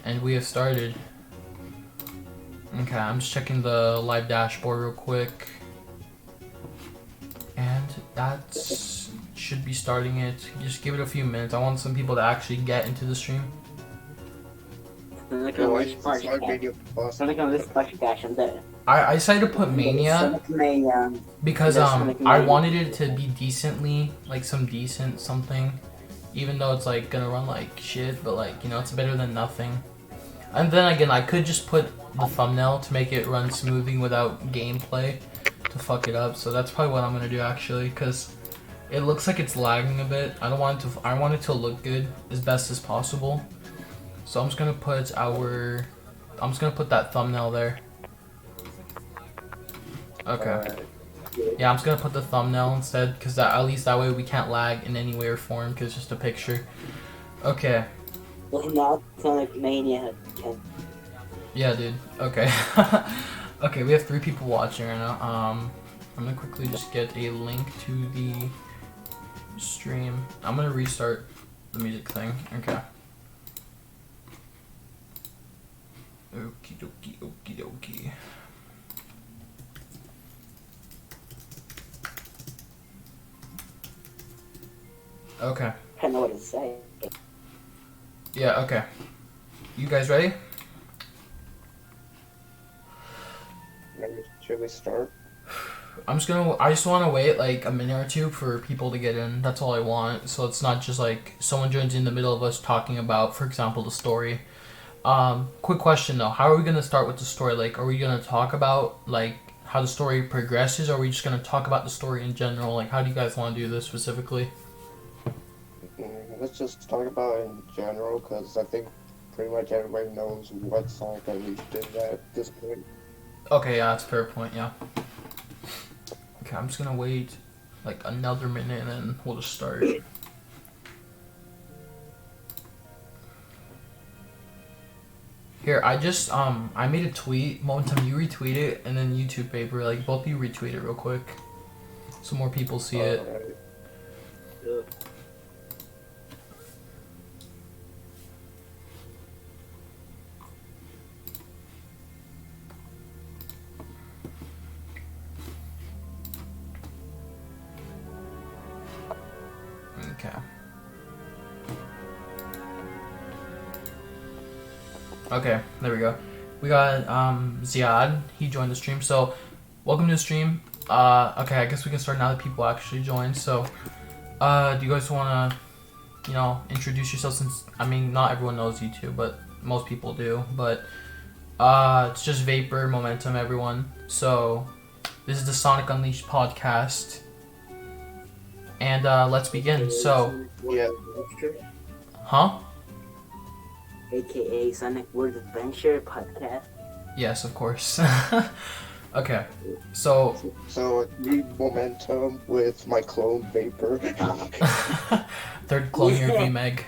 And we have started. Okay, I'm just checking the live dashboard real quick. And that should be starting it. Just give it a few minutes. I want some people to actually get into the stream. Click on this podcast and there. I decided to put Mania because I wanted it to be decently, like some decent something. Even though it's like gonna run like shit, but like, you know, it's better than nothing. And then again, I could just put the thumbnail to make it run smoothing without gameplay to fuck it up. So that's probably what I'm gonna do actually, because it looks like it's lagging a bit. I don't want it to. I want it to look good as best as possible. So I'm just gonna put that thumbnail there. Okay. Yeah, I'm just gonna put the thumbnail instead, because at least that way we can't lag in any way or form, because it's just a picture. Okay. Well, now Sonic Mania can. Yeah, dude. Okay. Okay, we have 3 people watching right now. I'm gonna quickly just get a link to the stream. I'm gonna restart the music thing. Okay. Okie dokie, okie dokie. Okay. I don't know what to say. Yeah, okay. You guys ready? Should we start? I just want to wait like a minute or two for people to get in. That's all I want. So it's not just like someone joins in the middle of us talking about, for example, the story. Quick question though. How are we going to start with the story? Like, are we going to talk about like how the story progresses, or are we just going to talk about the story in general? Like, how do you guys want to do this specifically? Let's just talk about it in general, because I think pretty much everybody knows what Sonic Unleashed is at this point. Okay, yeah, that's a fair point, yeah. Okay, I'm just gonna wait like another minute and then we'll just start. Here, I just, I made a tweet. Momentum, you retweet it, and then YouTube Paper, like, both of you retweet it real quick. So more people see it. Alright. Okay. Okay, there we go. We got Ziad. He joined the stream. So, welcome to the stream. Okay, I guess we can start now that people actually joined. So, do you guys want to, you know, introduce yourself? Since I mean, not everyone knows you two, but most people do. But it's just Vapor, Momentum, everyone. So, this is the Sonic Unleashed podcast, and let's begin. So, Yeah. huh? AKA Sonic World Adventure podcast. Yes, of course. Okay, so So read Momentum with my clone Vapor. third clone here, VMeg.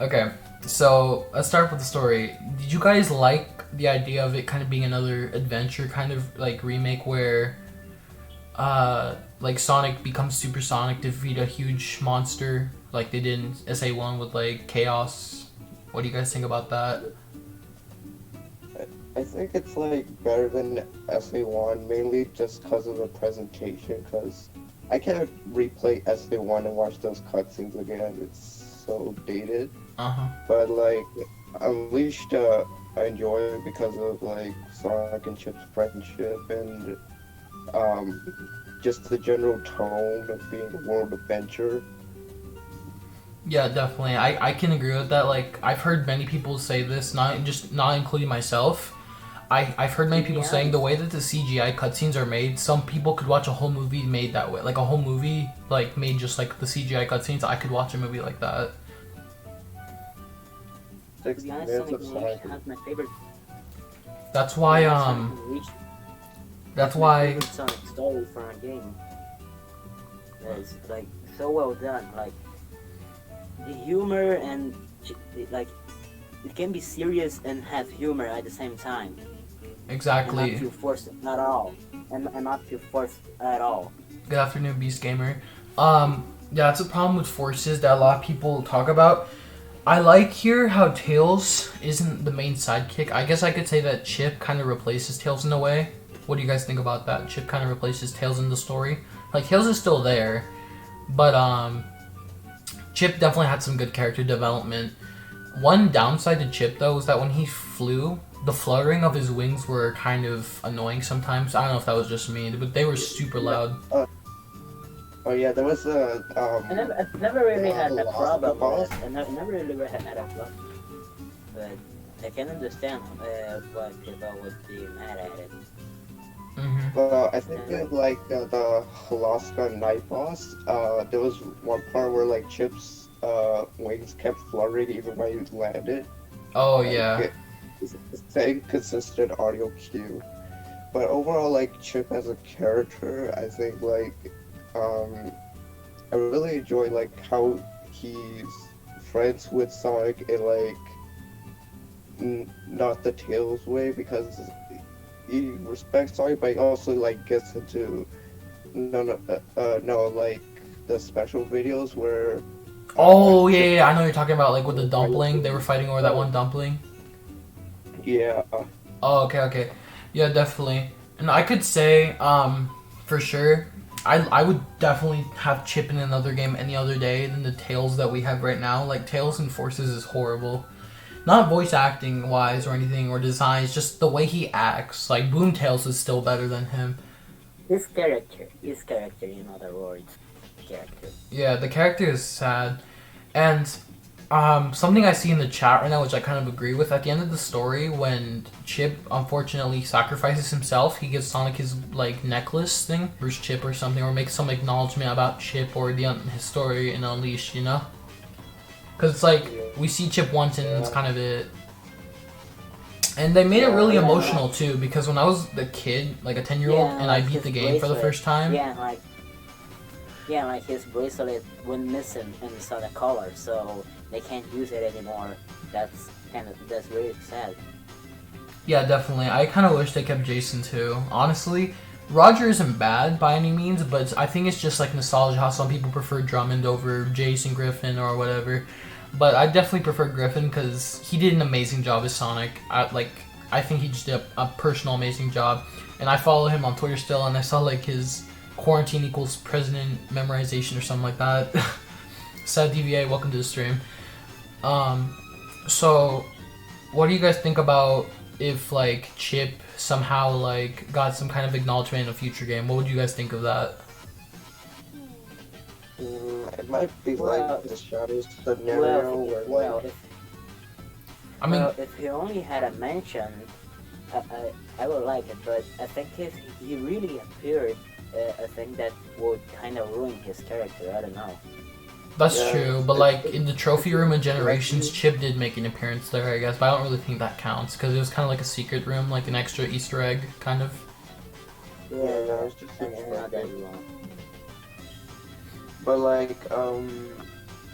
Okay, so let's start with the story. Did you guys like the idea of it kind of being another adventure kind of like remake where like Sonic becomes supersonic to defeat a huge monster like they did in SA1 with like Chaos? What do you guys think about that? I think it's like better than SA1, mainly just because of the presentation, because I can't replay SA1 and watch those cutscenes again. It's so dated. Uh-huh. But like Unleashed, I enjoy it because of like Sonic and Chip's friendship and just the general tone of being a world adventure. Yeah, definitely. I can agree with that. Like, I've heard many people say this, not including myself. I've heard many people saying the way that the CGI cutscenes are made, some people could watch a whole movie made that way. Like a whole movie like made just like the CGI cutscenes. I could watch a movie like that. 6 To be honest, minutes Sonic of Unleashed Sonic. has my favorite. That's why Sonic Unleashed that's is my why favorite Sonic story for a game. It's like so well done. Like the humor and like it can be serious and have humor at the same time. And exactly. not feel forced at all. And not feel forced at all. Good afternoon, Beast Gamer. Yeah, that's a problem with Forces that a lot of people talk about. I like here how Tails isn't the main sidekick. I guess I could say that Chip kind of replaces Tails in a way. What do you guys think about that? Chip kind of replaces Tails in the story. Like, Tails is still there, but Chip definitely had some good character development. One downside to Chip, though, was that when he flew, the fluttering of his wings were kind of annoying sometimes. I don't know if that was just me, but they were super loud. Oh yeah, there was a I never really had a problem with it. I never really had a problem. But I can understand why people would be mad at it. I think in like the Alaska Night Boss, there was one part where like Chip's wings kept fluttering even when he landed. Oh yeah. It's an inconsistent audio cue. But overall, like Chip as a character, I think like I really enjoy like how he's friends with Sonic in like not the Tails way, because he respects Sonic, but he also like gets into like the special videos where. Oh yeah, I know what you're talking about. Like with the dumpling, they were fighting over that one dumpling. Yeah. Oh okay, yeah, definitely. And I could say, for sure, I would definitely have Chip in another game any other day than the Tails that we have right now. Like Tails in Forces is horrible. Not voice acting wise or anything or designs, just the way he acts. Like Boom Tails is still better than him. His character, in other words, character. Yeah, the character is sad. And something I see in the chat right now, which I kind of agree with, at the end of the story, when Chip unfortunately sacrifices himself, he gives Sonic his like necklace thing, Bruce Chip or something, or makes some acknowledgement about Chip or his story in Unleashed, you know? Because it's like, we see Chip once and it's kind of it. And they made it really emotional too, because when I was the kid, like a 10-year-old, and I beat the game for the first time. Yeah, like his bracelet went missing in the Sonic color, so they can't use it anymore. That's really sad. Yeah, definitely. I kind of wish they kept Jason too. Honestly, Roger isn't bad by any means, but I think it's just like nostalgia how some people prefer Drummond over Jason Griffin or whatever. But I definitely prefer Griffin because he did an amazing job as Sonic. I think he just did a personal amazing job. And I follow him on Twitter still, and I saw like his quarantine equals president memorization or something like that. Sad DVA, welcome to the stream. So what do you guys think about if like Chip somehow like got some kind of acknowledgement in a future game? What would you guys think of that? It might be like the Shadows scenario if he only had a mention, I would like it, but I think if he really appeared, I think that would kind of ruin his character. I don't know. That's true, but like in the trophy room in Generations, Chip did make an appearance there, I guess, but I don't really think that counts because it was kind of like a secret room, like an extra Easter egg, kind of. Yeah, no, it's just not that long. But like, what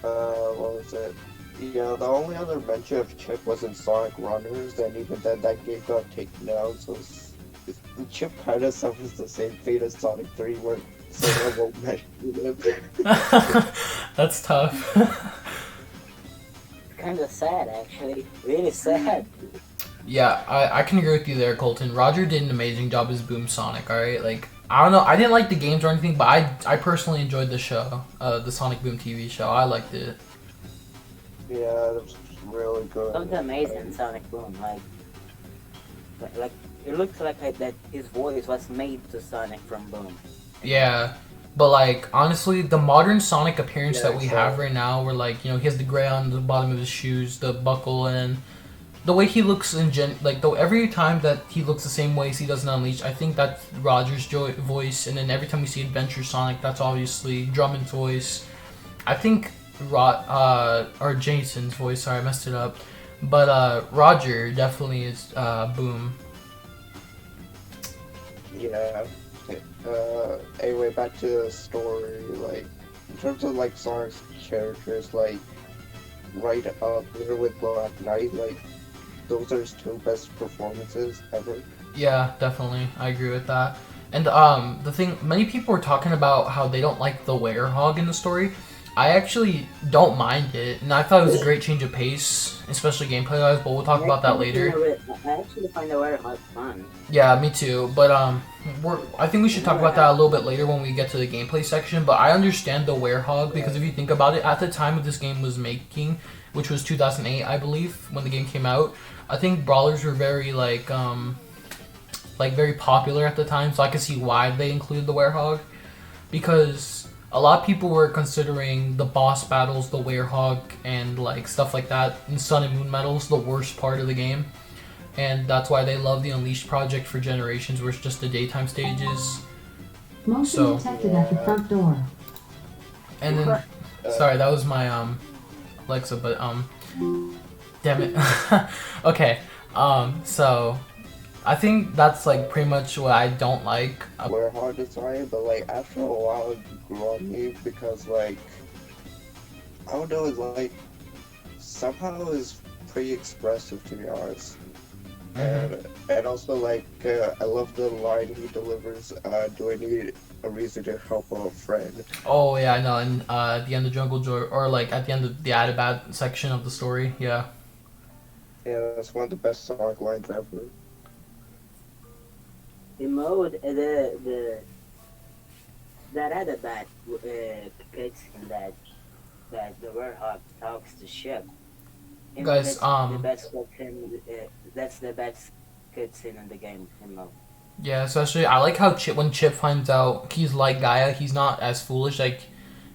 was it? Yeah, the only other mention of Chip was in Sonic Runners, and even then that game got taken down, so Chip kind of suffers the same fate as Sonic 3, where someone won't mention him. That's tough. Kind of sad, actually. Really sad. Yeah, I can agree with you there, Colton. Roger did an amazing job as Boom Sonic, alright? Like, I don't know, I didn't like the games or anything, but I personally enjoyed the show, the Sonic Boom TV show. I liked it. Yeah, it was really good. Something amazing, Sonic Boom. Like it looks like that his voice was made to Sonic from Boom. Yeah, but like honestly, the modern Sonic appearance that we have right now, where like he has the gray on the bottom of his shoes, the buckle, and the way he looks in every time that he looks the same way as he does in Unleashed, I think that's Roger's voice, and then every time we see Adventure Sonic, that's obviously Drummond's voice. I think or Jason's voice. Sorry, I messed it up. But Roger definitely is Boom. Yeah. Anyway, back to the story. Like, in terms of like Sonic's characters, like right up there with Black Knight, like those are his two best performances ever. Yeah, definitely. I agree with that. And the thing, many people were talking about how they don't like the Werehog in the story. I actually don't mind it, and I thought it was a great change of pace, especially gameplay-wise, but we'll talk about that later. I actually find the Werehog fun. Yeah, me too, but I think we should talk about that a little bit later when we get to the gameplay section, but I understand the Werehog, because if you think about it, at the time of this game was making, which was 2008, I believe, when the game came out, I think brawlers were very, like very popular at the time, so I can see why they included the Werehog, because a lot of people were considering the boss battles, the Werehog, and like stuff like that in Sun and Moon Medals the worst part of the game, and that's why they love the Unleashed project for Generations, where it's just the daytime stages. Motion detected at the front door. And then, sorry, that was my Alexa, but damn it. Okay, so I think that's like pretty much what I don't like. Werehog design, but like after a while it grew on me because like I don't know, it's like somehow it's pretty expressive, to be honest. And also like I love the line he delivers, do I need a reason to help a friend? Oh yeah, I know, and at the end of Jungle Joy, or like at the end of the Adabad section of the story, yeah. Yeah, that's one of the best Sonic lines ever. The mode, that other bad cutscene that the Werehog talks to Ship. Guys, the best cutscene, that's the best cutscene in the game in mode. Yeah, especially I like how when Chip finds out he's like Gaia, he's not as foolish. Like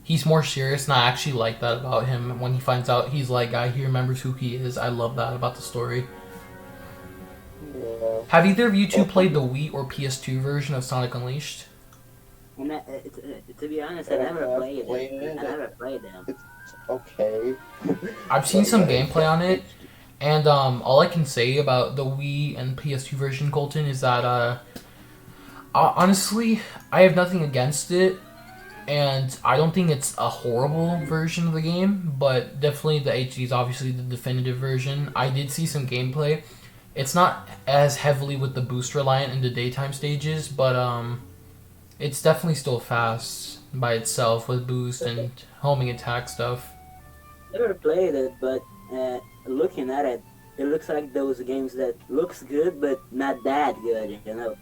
he's more serious, and I actually like that about him. When he finds out he's like Gaia, he remembers who he is. I love that about the story. Yeah. Have either of you two played the Wii or PS2 version of Sonic Unleashed? And to be honest, I never played it. I never played them. It's okay. I've seen some gameplay on it, and all I can say about the Wii and PS2 version, Colton, is that honestly, I have nothing against it, and I don't think it's a horrible version of the game, but definitely the HD is obviously the definitive version. I did see some gameplay. It's not as heavily with the boost reliant in the daytime stages, but it's definitely still fast by itself with boost and homing attack stuff. Never played it, but looking at it, it looks like those games that looks good but not that good, you know.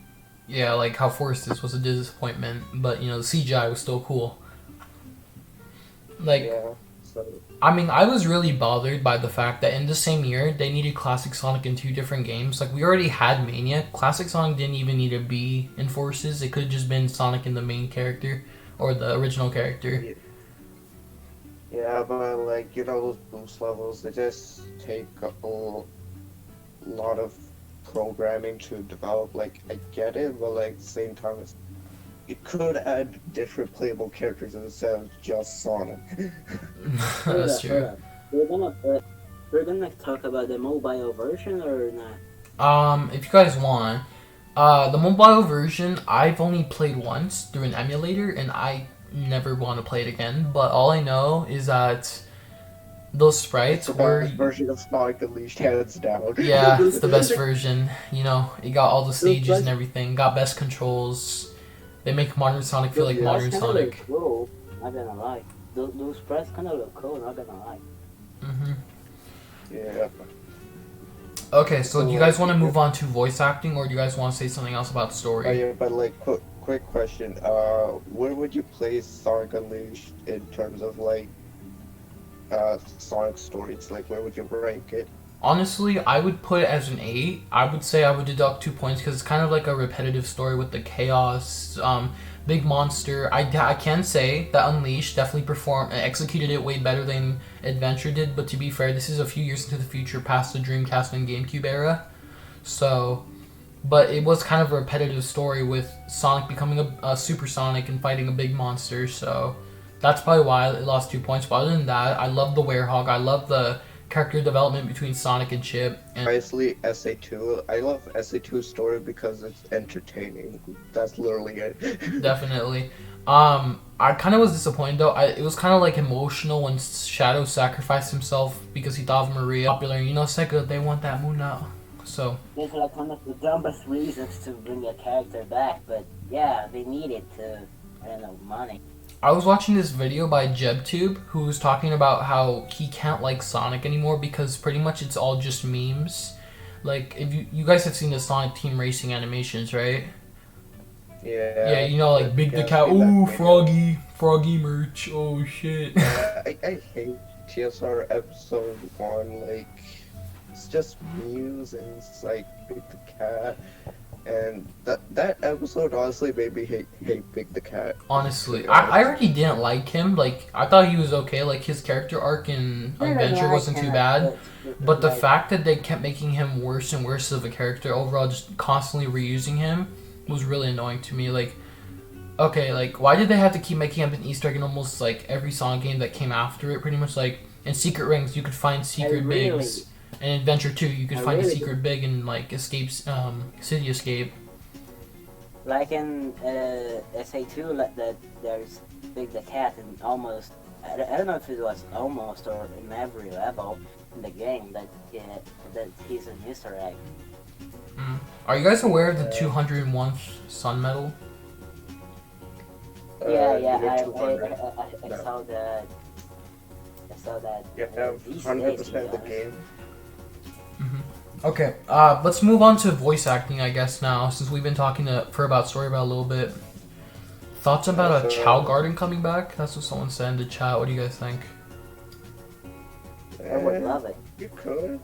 Yeah, like how Forces was a disappointment, but you know the CGI was still cool. Like, Yeah. So I mean, I was really bothered by the fact that in the same year they needed Classic Sonic in 2 different games. Like we already had Mania. Classic Sonic didn't even need to be in Forces. It could have just been Sonic and the main character or the original character. yeah, but like you know those boost levels, they just take a lot of programming to develop. Like I get it, but like at the same time, it could add different playable characters instead of just Sonic. That's true. We're gonna talk about the mobile version or not? If you guys want, the mobile version I've only played once through an emulator, and I never want to play it again. But all I know is that those sprites It's the were best version of Sonic Unleashed, hands down. yeah, it's the best version. You know, it got all the stages and everything. Got best controls. They make Modern Sonic feel like Modern That's kinda Sonic. look cool, not gonna lie. Those sprites kind of look cool, not gonna lie. Hmm. Yeah. Okay, so do you guys want to move on to voice acting, or do you guys want to say something else about the Oh story? yeah, but like quick question. Where would you place Sonic Unleashed in terms of like Sonic stories? Like where would you rank it? Honestly, I would put it as an 8. I would say I would deduct 2 points because it's kind of like a repetitive story with the chaos, big monster. I can say that Unleashed definitely executed it way better than Adventure did, but to be fair, this is a few years into the future past the Dreamcast and GameCube era. So, but it was kind of a repetitive story with Sonic becoming a Super Sonic and fighting a big monster, so that's probably why it lost 2 points. But other than that, I love the Werehog. I love the character development between Sonic and Chip. And Obviously, SA2. I love SA2's story because it's entertaining. That's literally it. definitely. I kind of was disappointed though. It was kind of like emotional when Shadow sacrificed himself because he thought of Maria. Popular, you know, Sega, they want that moon now. So It's like one of the dumbest reasons to bring a character back, but yeah, they need it to, I don't know, money. I was watching this video by JebTube who was talking about how he can't like Sonic anymore because pretty much it's all just memes. Like, if you guys have seen the Sonic Team Racing animations, right? Yeah. Yeah, you know, like Big the Cat, ooh, Froggy merch, oh shit. I hate TSR episode 1, like, it's just memes and it's like Big the Cat. And that episode honestly made me hate Big the Cat. Honestly, I already didn't like him. Like, I thought he was okay. Like, his character arc in Adventure wasn't too bad. But the fact that they kept making him worse and worse of a character overall, just constantly reusing him, was really annoying to me. Like, okay, like, why did they have to keep making him an Easter egg in almost, like, every Sonic game that came after it? Pretty much, like, in Secret Rings, you could find secret bigs. And in Adventure 2, you could find a secret big in, like, City Escape. Like in SA2, like that there's Big the Cat and almost, I don't know if it was almost or in every level in the game that he's an Easter egg. Are you guys aware of the 201th Sun Medal? I saw that. I saw that. You have 100% of the game. Okay, let's move on to voice acting, I guess, now, since we've been talking about story about a little bit. Thoughts about a Chao Garden coming back? That's what someone said in the chat. What do you guys think? I would love it. You could.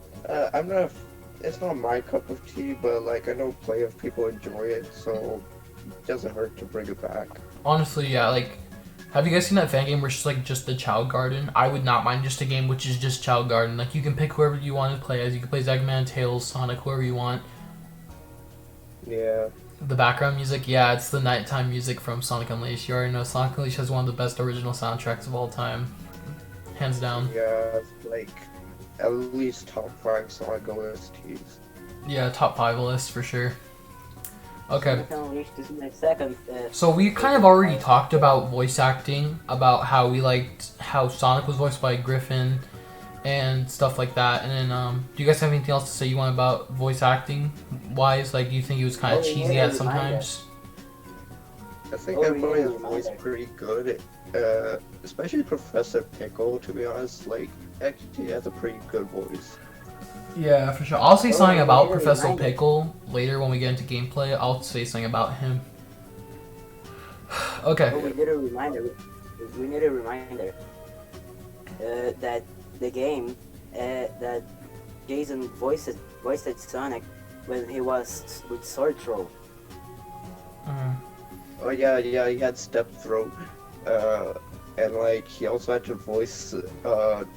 I'm not. It's not my cup of tea, but like I know plenty of people enjoy it, so it doesn't hurt to bring it back. Honestly, yeah. Like, have you guys seen that fan game where it's like just the Chao Garden? I would not mind just a game which is just Chao Garden. Like, you can pick whoever you want to play as. You can play Eggman, Tails, Sonic, whoever you want. Yeah. The background music, yeah, it's the nighttime music from Sonic Unleashed. You already know Sonic Unleashed has one of the best original soundtracks of all time. Hands down. Yeah, like at least top 5 Sonic OSTs. Yeah, top 5 list for sure. Okay. So we kind of already talked about voice acting, about how we liked how Sonic was voiced by Griffin and stuff like that. And then, do you guys have anything else to say you want about voice acting wise? Like, do you think it was kind of cheesy at sometimes? I think everybody's voice pretty good, especially Professor Pickle, to be honest. Like, actually has a pretty good voice. Yeah, for sure. I'll say something about Professor Pickle later when we get into gameplay. I'll say something about him. Okay. Oh, we need a reminder. That the game that Jason voiced Sonic when he was with Sword Troll. Oh yeah, he had Step Throat, and like he also had to voice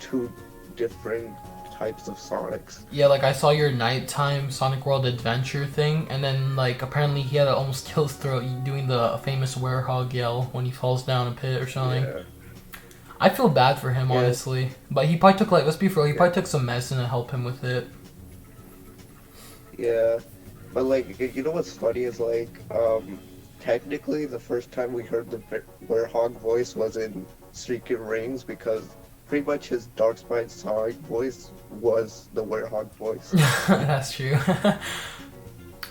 2 different types of Sonics. Yeah, like I saw your nighttime Sonic World Adventure thing, and then like apparently he had to almost kill his throat doing the famous werehog yell when he falls down a pit or something. Yeah. I feel bad for him, honestly. But he probably took, like, let's be real, he probably took some medicine to help him with it. Yeah. But, like, you know what's funny is, like, technically the first time we heard the werehog voice was in Secret Rings because pretty much his Darkspine Sonic voice was the werehog voice. That's true.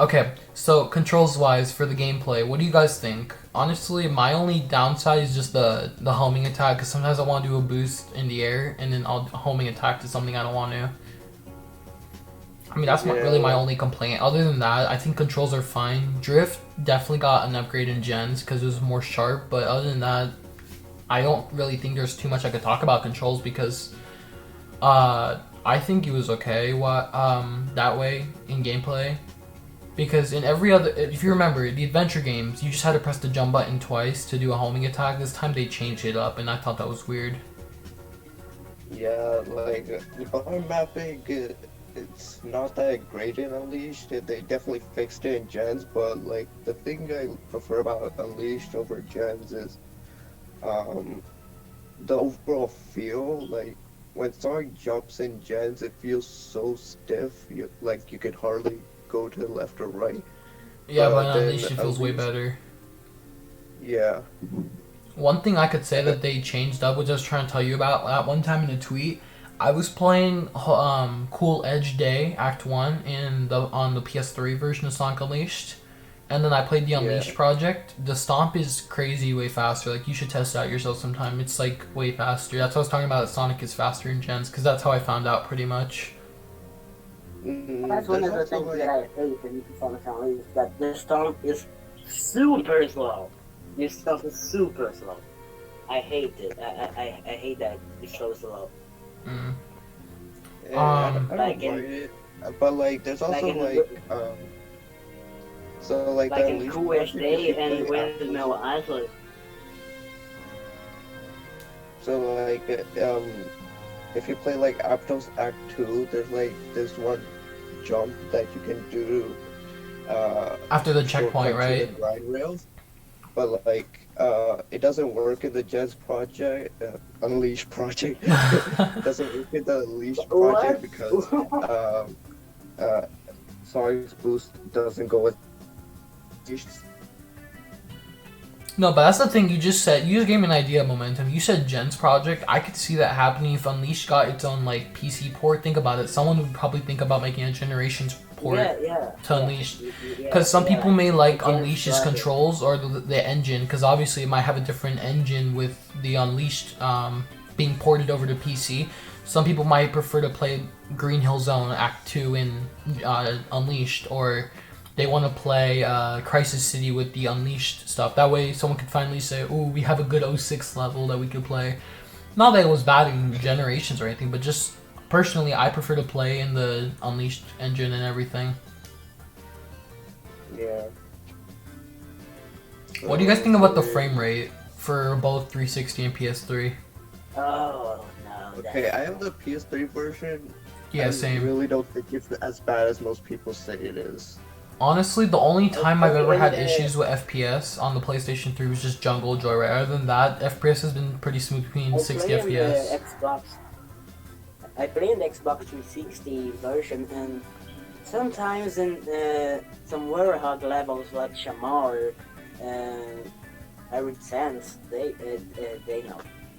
Okay, so controls-wise for the gameplay, what do you guys think? Honestly, my only downside is just the homing attack, because sometimes I want to do a boost in the air, and then I'll homing attack to something I don't want to. I mean, that's really my only complaint. Other than that, I think controls are fine. Drift definitely got an upgrade in gens, because it was more sharp, but other than that, I don't really think there's too much I could talk about controls, because I think it was okay that way in gameplay. Because in every other, if you remember, the adventure games, you just had to press the jump button twice to do a homing attack. This time they changed it up, and I thought that was weird. Yeah, like, arm mapping, it's not that great in Unleashed. They definitely fixed it in gens, but, like, the thing I prefer about Unleashed over gens is the overall feel. Like, when Sonic jumps in gens, it feels so stiff, you could hardly go to the left or right. Yeah, but in Unleashed it feels way better. Yeah. One thing I could say that they changed up, which I was trying to tell you about at one time in a tweet, I was playing Cool Edge Day Act 1 on the PS3 version of Sonic Unleashed, and then I played the Yeah. Unleashed project. The Stomp is crazy way faster. Like, you should test it out yourself sometime. It's like way faster. That's what I was talking about. That Sonic is faster in gens, because that's how I found out pretty much. That's one of the things that I hate in Sonic Unleashed, that the stomp is super slow. This stuff is super slow. I hate it. I hate that it's so slow. Mm. Yeah, I don't Like in- mind it, but like there's also so like Like the in Unleashed QSD project, and you play Windmill Island. So like if you play like Aptos Act 2, there's like this one jump that you can do After the shortcut checkpoint, to right? the grind rails. But like it doesn't work in the Jets project, Unleashed project. It doesn't work in the Unleashed project because Sonic's boost doesn't go with. No, but that's the thing you just said. You just gave me an idea, Momentum. You said Jen's project. I could see that happening if Unleashed got its own like PC port. Think about it. Someone would probably think about making a Generations port to Unleashed. Because some people may like Unleashed's controls or the engine, because obviously it might have a different engine with the Unleashed being ported over to PC. Some people might prefer to play Green Hill Zone Act 2 in Unleashed, or they want to play Crisis City with the Unleashed stuff. That way someone could finally say, ooh, we have a good 06 level that we could play. Not that it was bad in Generations or anything, but just personally, I prefer to play in the Unleashed engine and everything. Yeah. What do you guys think about the frame rate for both 360 and PS3? Oh no. Okay, I have the PS3 version. Yeah, I same. really don't think it's as bad as most people say it is. Honestly, the only time I've ever had issues with FPS on the PlayStation 3 was just Jungle Joyride. Other than that, FPS has been pretty smooth between 60 FPS. I play in the Xbox 360 version, and sometimes in some Warhog levels like Shamar and Arid Sands,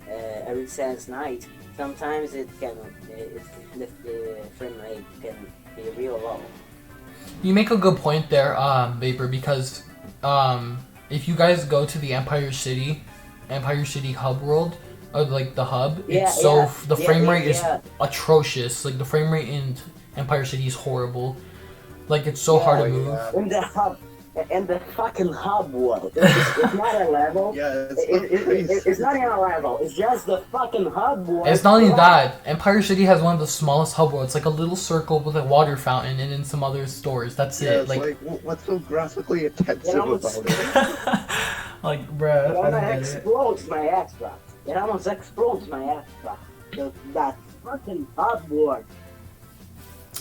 Arid Sands Night, sometimes the frame rate can be real low. You make a good point there, Vapor, because if you guys go to the Empire City hub world, or like the hub, the frame rate is atrocious. Like the frame rate in Empire City is horrible. Like it's so hard to move. In the hub, in the fucking hub world, it's not a level. Yeah, it's not even a level. It's just the fucking hub world. It's not only that. Empire City has one of the smallest hub worlds. It's like a little circle with a water fountain and then some other stores. That's yeah, it. it's like what's so graphically intensive about it? Like, bruh. It almost explodes my Xbox. It almost explodes my Xbox. That fucking hub world.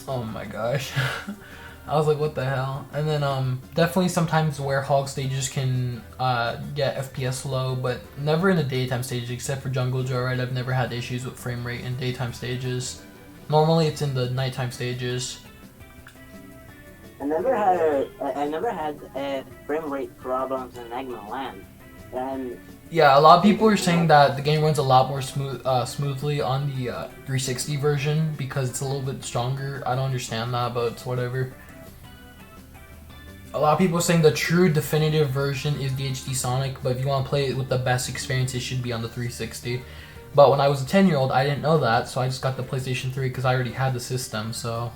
Oh my gosh. I was like, what the hell? And then definitely sometimes Warhog stages can get FPS low, but never in the daytime stages, except for Jungle Joyride. I've never had issues with frame rate in daytime stages. Normally it's in the nighttime stages. I never had frame rate problems in Eggman Land. And Yeah, a lot of people are saying that the game runs a lot more smoothly on the 360 version because it's a little bit stronger. I don't understand that, but it's whatever. A lot of people are saying the true definitive version is the HD Sonic, but if you want to play it with the best experience, it should be on the 360. But when I was a 10-year-old, I didn't know that, so I just got the PlayStation 3 because I already had the system, so...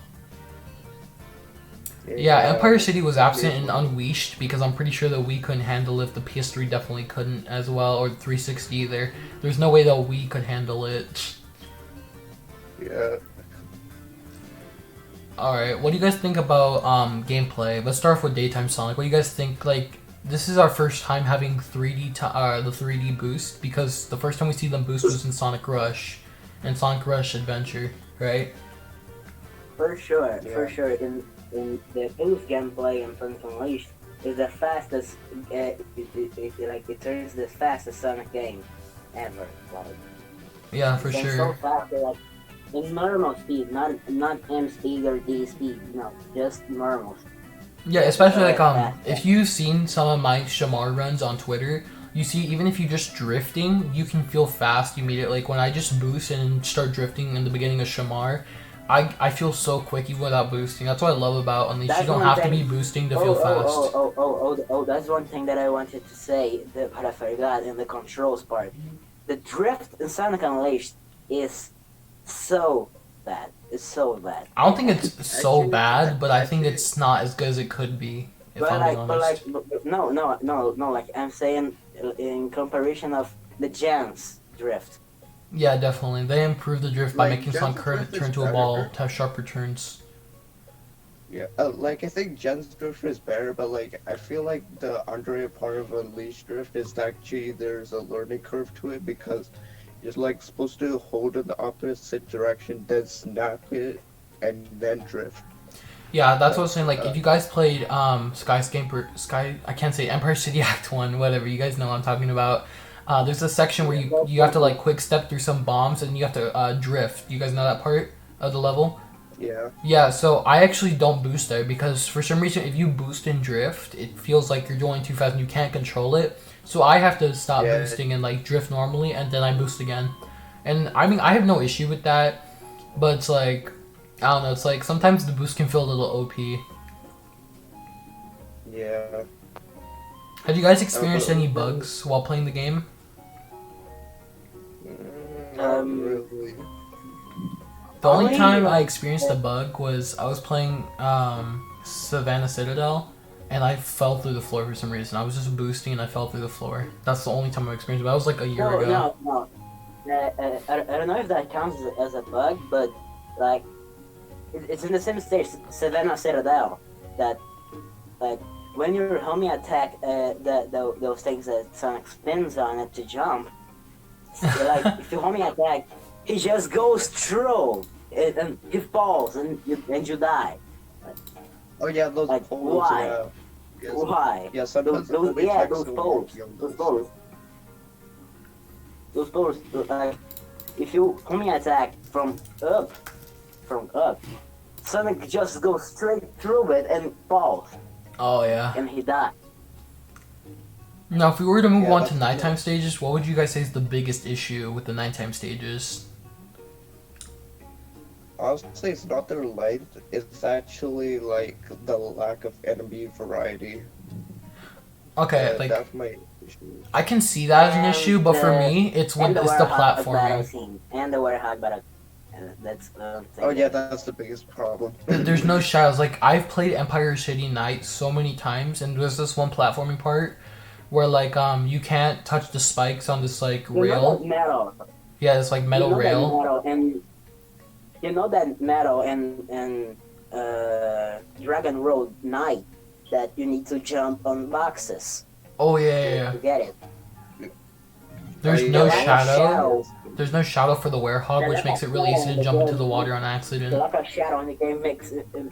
Yeah, Empire City was absent in Unleashed because I'm pretty sure the Wii couldn't handle it. The PS3 definitely couldn't as well, or the 360 either. There's no way the Wii could handle it. Yeah. Alright, what do you guys think about gameplay? Let's start off with Daytime Sonic. What do you guys think? Like, this is our first time having the 3D boost, because the first time we see them boost was in Sonic Rush and Sonic Rush Adventure, right? for sure, Yeah. In the boost gameplay in Sonic Unleashed is the fastest. It turns the fastest Sonic game ever. Like, Yeah, for it's sure. so fast, like in normal speed, not M speed or D speed. No, just normal. Yeah, especially like Yeah. if you've seen some of my Shamar runs on Twitter, you see even if you're just drifting, you can feel fast immediately. Like when I just boost and start drifting in the beginning of Shamar, I feel so quick even without boosting. That's what I love about Unleashed. That's You don't one have to thing. be boosting to feel fast. That's one thing that I wanted to say, but I forgot in the controls part. The drift in Sonic Unleashed is so bad. It's so bad. I don't think it's so Actually- bad, but I think it's not as good as it could be. If But I'm like, being but honest. like, but no. Like I'm saying, in comparison of the Gens drift. Yeah, definitely. They improved the drift by Like, making Sonic Jen's drift turn is to a ball better. to have sharper turns. Yeah, like I think Jen's drift is better, but like I feel like the underrated part of Unleashed drift is that actually there's a learning curve to it because you're like supposed to hold in the opposite direction, then snap it, and then drift. Yeah, that's what I was saying. Like, if you guys played I can't say Empire City Act 1, whatever, you guys know what I'm talking about. There's a section where you have to like quick step through some bombs and you have to drift. You guys know that part of the level? Yeah. Yeah, so I actually don't boost there because for some reason if you boost and drift, it feels like you're going too fast and you can't control it. So I have to stop Yeah. boosting and like drift normally and then I boost again. And I mean I have no issue with that, but it's like I don't know, it's like sometimes the boost can feel a little OP. Yeah. Have you guys experienced any bugs while playing the game? Not really. The only Only, time I like- experienced a bug was I was playing Savannah Citadel and I fell through the floor for some reason. I was just boosting and I fell through the floor. That's the only time I experienced it. That was like a year ago. No. I don't know if that counts as a bug, but like it's in the same stage, Savannah Citadel, that like when your homie attack those things that Sonic spins on it to jump, like if your homie attack, he just goes through it and he falls and you die. Oh yeah, those Like, poles. why? Yeah. Yes. Why? Yeah, sometimes Those the text poles, will work on those poles, like if you homie attack from up, Sonic just goes straight through it and falls, Oh yeah. and he dies. Now, if we were to move Yeah, on to that's- nighttime stages, what would you guys say is the biggest issue with the nighttime stages? I would say it's not their length, it's actually like the lack of enemy variety. Okay, like That's my issue. I can see that as an And issue, but for the- me, it's when And it's the battle platforming. scene, and the Warhog battle. That's the thing. Oh yeah, that's the biggest problem. There's no shadows. Like I've played Empire City Night so many times, and there's this one platforming part where like you can't touch the spikes on this like You know rail. that metal. Yeah, it's like metal you know rail. That metal and you know that metal and Dragon Road Night that you need to jump on boxes Oh yeah. to get it. There's Oh, no yeah. shadow. There's no shadow for the Werehog, which makes it really easy to jump into the water on The accident. lack of shadow in the game makes it, the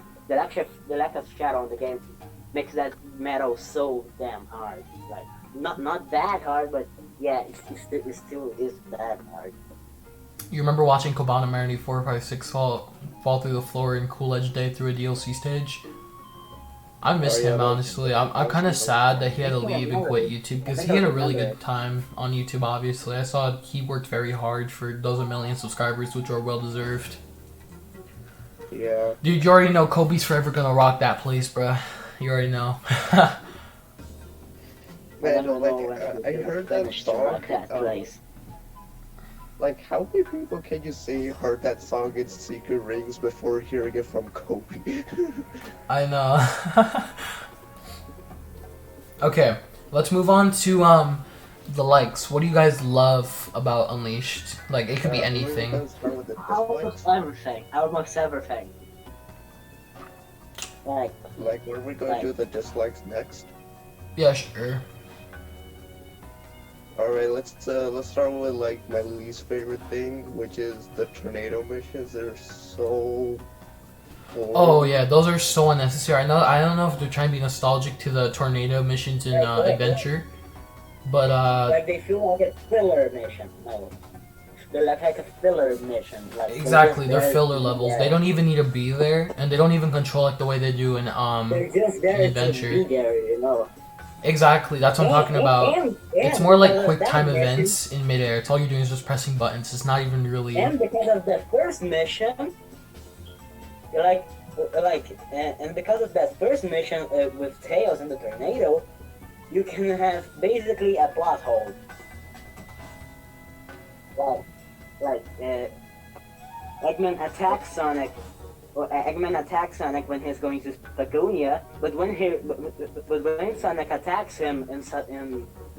lack of shadow in the game makes that metal so damn hard. Like not that hard, but yeah, it still is that hard. You remember watching Kobana Marinity 456 fall through the floor in Cool Edge Day through a DLC stage? I miss Oh, yeah, him, that- honestly. I'm kind of sad that he had to leave and quit YouTube because he had a really good time on YouTube, obviously. I saw he worked very hard for those 1 million subscribers, which are well deserved. Yeah. Dude, you already know Kobe's forever gonna rock that place, bruh. You already know. Man, don't like, know when I to heard that finish song. that place. Like, how many people can you say heard that song in Secret Rings before hearing it from Kobe? I know. Okay, let's move on to the likes. What do you guys love about Unleashed? Like, it could be anything. Let's start with the dislikes. Almost everything. Like, Like, were we gonna do the dislikes next? Yeah, sure. Alright, let's start with like my least favorite thing, which is the tornado missions. They're so boring. Oh yeah, those are so unnecessary. I don't know if they're trying to be nostalgic to the tornado missions in Adventure, but like they feel like a filler mission. No, they're like a filler mission. Like exactly, they're there filler to be levels. there. They don't even need to be there, and they don't even control like the way they do in They're just there Adventure. to be there, you know. Exactly, that's what I'm talking about. It's more like quick time that mission- events in midair. It's all you're doing is just pressing buttons. It's not even really. And because of the first mission, like, and because of that first mission with Tails and the tornado, you can have basically a plot hole. Like, Eggman attacks Sonic, or Eggman attacks Sonic when he's going to Spagonia, but when Sonic attacks him in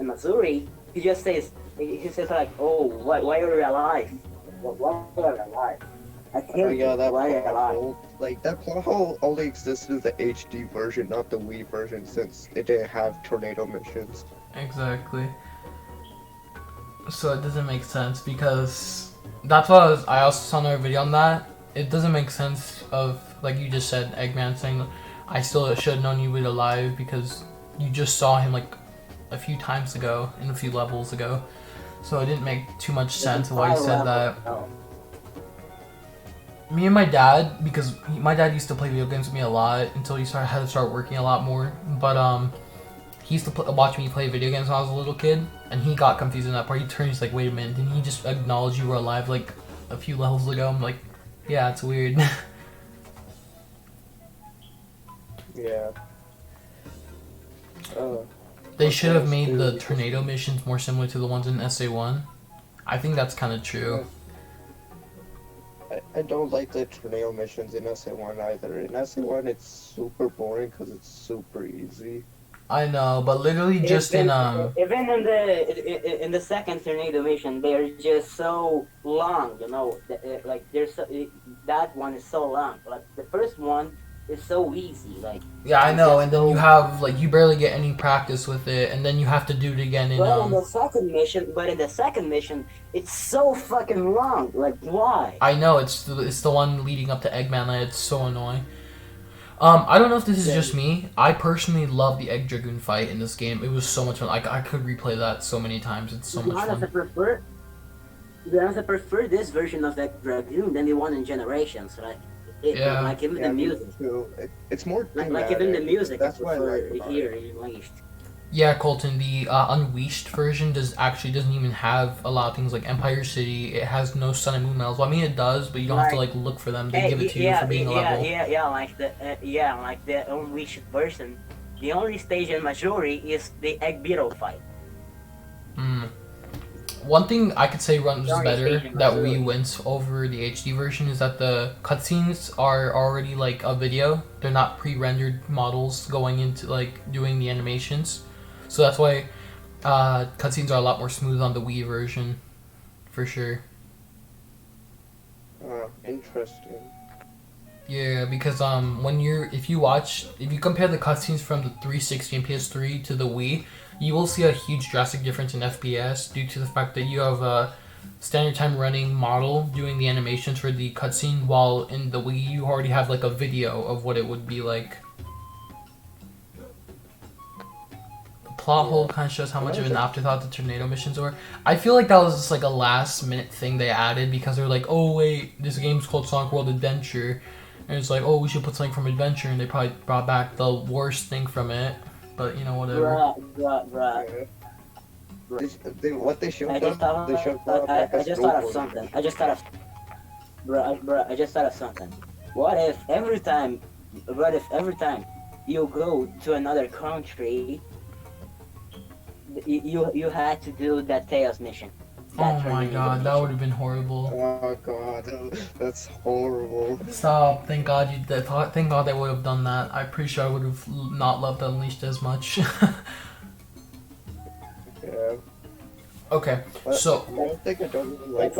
Missouri, he says like, oh, why are you alive? Why are you alive? I Oh killed yeah, you. that Why are you plot alive? hole, like that plot hole only existed in the HD version, not the Wii version, since it didn't have tornado missions. Exactly. So it doesn't make sense because that's what I also saw another video on that. It doesn't make sense of, like you just said, Eggman saying, I still should have known you would alive because you just saw him like a few times ago, in a few levels ago. So it didn't make too much sense why he said that. No. Me and my dad, because my dad used to play video games with me a lot until he had to start working a lot more. But he used to watch me play video games when I was a little kid, and he got confused in that part. He turned, he's like, "Wait a minute, didn't he just acknowledge you were alive like a few levels ago?" I'm like, "Yeah, it's weird." Yeah. They should have made the tornado missions more similar to the ones in SA1. I think that's kind of true. I don't like the tornado missions in SA1 either. In SA1, it's super boring because it's super easy. I know, but literally just even in the second tornado mission, they're just so long. You know, like that one is so long. Like the first one is so easy. Like yeah, I know, and then you have like you barely get any practice with it, and then you have to do it again in in the second mission, it's so fucking long. Like why? I know it's the one leading up to Eggman Land. It's so annoying. I don't know if this is just me. I personally love the Egg Dragoon fight in this game. It was so much fun. I could replay that so many times. It's so much fun. To be honest, I prefer this version of Egg Dragoon than the one in Generations. Like, Yeah. like even the music. It's more Like even the music, That's I why I prefer like about here it. in Unleashed. Yeah, Colton, the Unleashed version doesn't even have a lot of things like Empire City. It has no Sun and Moon medals. Well, I mean, it does, but you don't have to like look for them. They give it to you for being a level. like the Unleashed version. The only stage in Majori is the Egg Beetle fight. One thing I could say runs Sorry, better Stephen, that absolutely. we went over the HD version is that the cutscenes are already like a video. They're not pre-rendered models going into like doing the animations. So that's why cutscenes are a lot more smooth on the Wii version, for sure. Interesting. Yeah, because if you compare the cutscenes from the 360 and PS3 to the Wii, you will see a huge drastic difference in FPS due to the fact that you have a standard time running model doing the animations for the cutscene, while in the Wii you already have like a video of what it would be like. The plot hole kind of shows how much of an afterthought the tornado missions were. I feel like that was just like a last minute thing they added because they're like, oh wait, this game's called Sonic World Adventure. And it's like, oh, we should put something from Adventure, and they probably brought back the worst thing from it. But you know, whatever. Bruh. What they showed I just thought they showed off like a I just thought of snowboard. something. I just thought of something. What if every time you go to another country, you had to do that Tails mission? Oh my god, that would have been horrible. Oh god, that's horrible. Stop. Thank God thank God they would have done that. I'm pretty sure I would have not loved Unleashed as much. Yeah. Okay, so One thing I don't really Like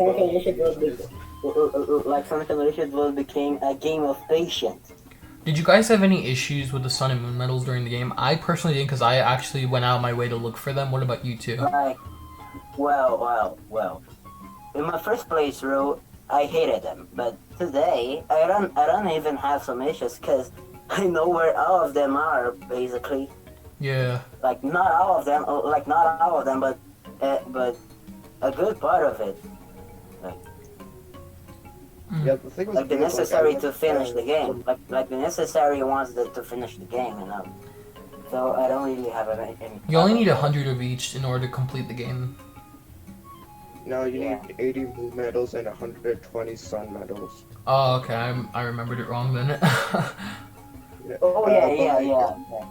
like Sonic about Unleashed became a game of patience. did you guys have any issues with the Sun and Moon medals during the game? I personally didn't, because I actually went out of my way to look for them. What about you two? Like, well. In my first playthrough, I hated them, but today I don't even have some issues because I know where all of them are basically. Yeah. Like not all of them, but a good part of it. Yeah, the thing was Like the weird, necessary I to went, finish the game. Like the necessary ones to finish the game, you know. So I don't really have any You only need 100 of each in order to complete the game. No, you Yeah. need 80 moon medals and 120 sun medals. Oh, okay. I remembered it wrong then. Oh Uh, yeah, but, yeah, like,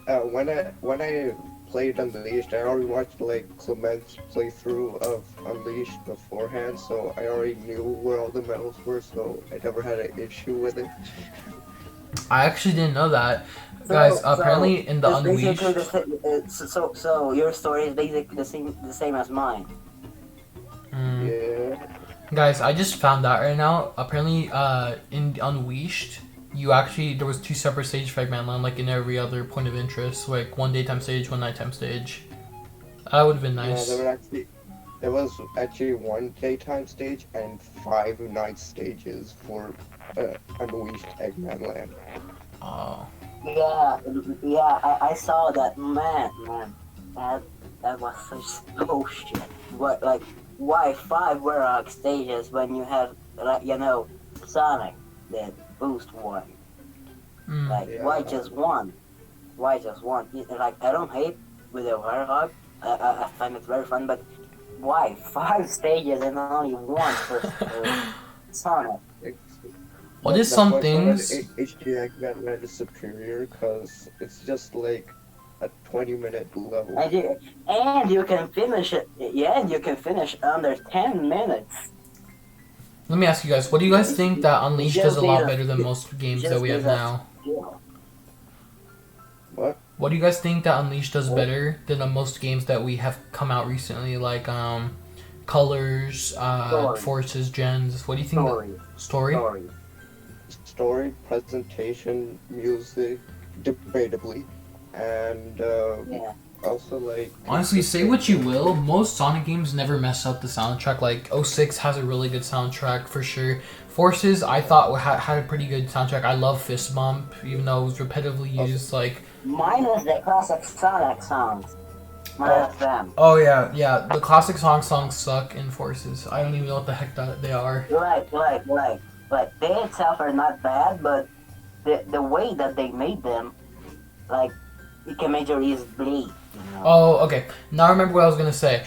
yeah. when I played Unleashed, I already watched like Clement's playthrough of Unleashed beforehand, so I already knew where all the medals were, so I never had an issue with it. I actually didn't know that. Guys, apparently in the it's basically Unleashed... so your story is basically the same as mine. Mm. Yeah. Guys, I just found out right now. Apparently, in Unleashed, there was 2 separate stages for Eggman Land, like in every other point of interest, like 1 daytime stage, 1 nighttime stage. That would have been nice. Yeah, there was actually 1 daytime stage and 5 night stages for Unleashed Eggman Land. Oh. Yeah, I saw that, man, that was such bullshit. What, like, why 5 Warlock stages when you have, like, Sonic, the boost one? Mm. Like, Yeah. why just 1? Why just 1? Like, I don't hate with the Warlock, I find it very fun, but why 5 stages and only 1 for Sonic? What is That's some why things... HD Eggman Land is superior, because it's just like a 20-minute level. And you can finish it. Yeah, and you can finish under 10 minutes. Let me ask you guys, what do you guys think that Unleashed does a lot better than most games that we have now? What? What do you guys think that Unleashed does better than most games that we have come out recently, like Colors, Story. Forces, Gens? What do you think? Story? Story, presentation, music, debatably, and Yeah. also like. Honestly, say what you will, most Sonic games never mess up the soundtrack. Like 06 has a really good soundtrack for sure. Forces, I thought had a pretty good soundtrack. I love Fist Bump, even though it was repetitively used. Like Minus the classic Sonic songs. Minus them. oh yeah, the classic songs suck in Forces. I don't even know what the heck that they are. Right. But they itself are not bad, but the way that they made them, like, it can make your ears bleed. Oh, okay. Now I remember what I was gonna say.